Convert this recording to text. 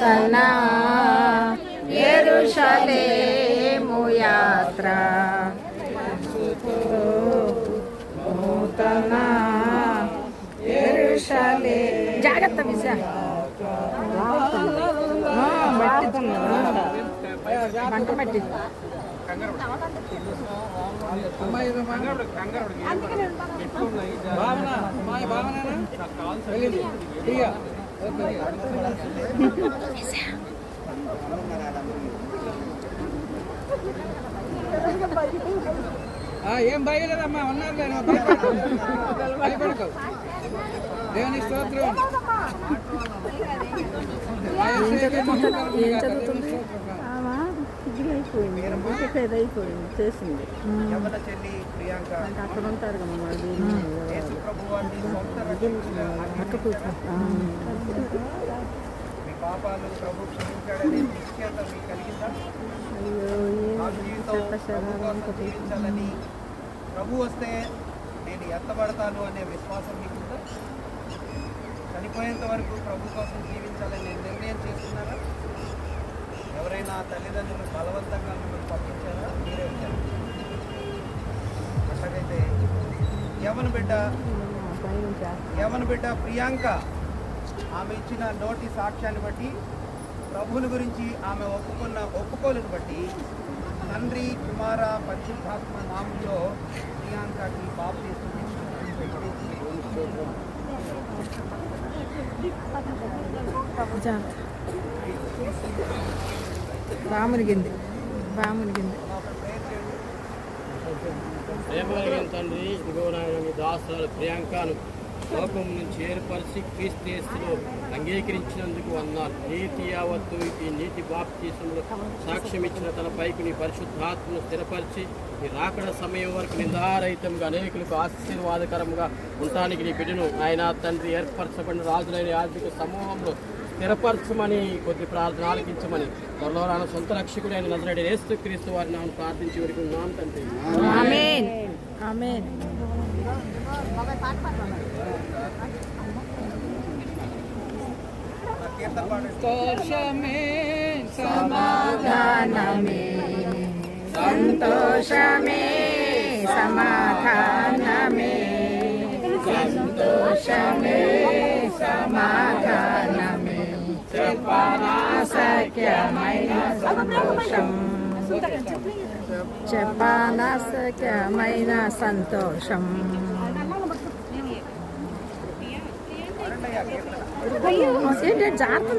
నూతన యెరూషలేము యాత్ర నూతన యెరూషలే జాగ్రత్త విజయ మంట మట్టి ఏం భయలేదమ్మా ఉన్నారు భయపడకు దేవుని స్తోత్రం అయిపోయింది చేసింది అక్కడ ఉంటారు కదా పాపాలు ప్రభు క్షమించాడని నిశ్చయత మీకు కలిగిందా? జీవించాలని ప్రభు వస్తే నేను ఎత్తబడతాను అనే విశ్వాసం మీకుందా? చనిపోయేంత వరకు ప్రభు కోసం జీవించాలని నేను నిర్ణయం చేసుకున్నారా? ఎవరైనా తల్లిదండ్రులు బలవంతంగా మిమ్మల్ని పంపించారా? మీరే వచ్చారు. అట్లాగైతే యవన బిడ్డ ప్రియాంక ఆమె ఇచ్చిన నోటి సాక్ష్యాన్ని బట్టి ప్రభువుని గురించి ఆమె ఒప్పుకోలను బట్టి తండ్రి కుమార పరిశుద్ధాత్మ నామంలో ప్రియాంకకి బాప్తిస్మం రామునిగింది తండ్రి ఇదిగో నాయన మీ దాసురాలు ప్రియాంకను లోకం నుంచి ఏర్పరిచి క్రీస్తులో అంగీకరించినందుకు వందనాలు. నీతి యావత్తు ఈ నీతి బాప్తిసంలో సాక్ష్యం ఇచ్చిన తన పైకి నీ పరిశుద్ధాత్మను స్థిరపరిచి నీ రాకడ సమయం వరకు నిందారహితంగా అనేకులకు ఆశీర్వాదకరంగా ఉండటానికి నీ బిడ్డను ఆయన తండ్రి ఏర్పరచబడిన రాజులైన ఆర్థిక సమూహంలో స్థిరపరచమని కొద్ది ప్రార్థన ఆలకించమని త్వరలో రాన సొంత రక్షకుడైన నజరేయుడైన యేసుక్రీస్తు వారిని నామమున ప్రార్థించి వరకు ఉన్నాను తండ్రి. ఆమేన్ ఆమేన్. సంతోషమే సమాధానమే సంతోషమే సమాధానమే సంతోషమే సమాధానమే చెప్పనాశక్యమైన సంతోషం చెప్పనాశక్యమైన సంతోషం. జాగ్రత్త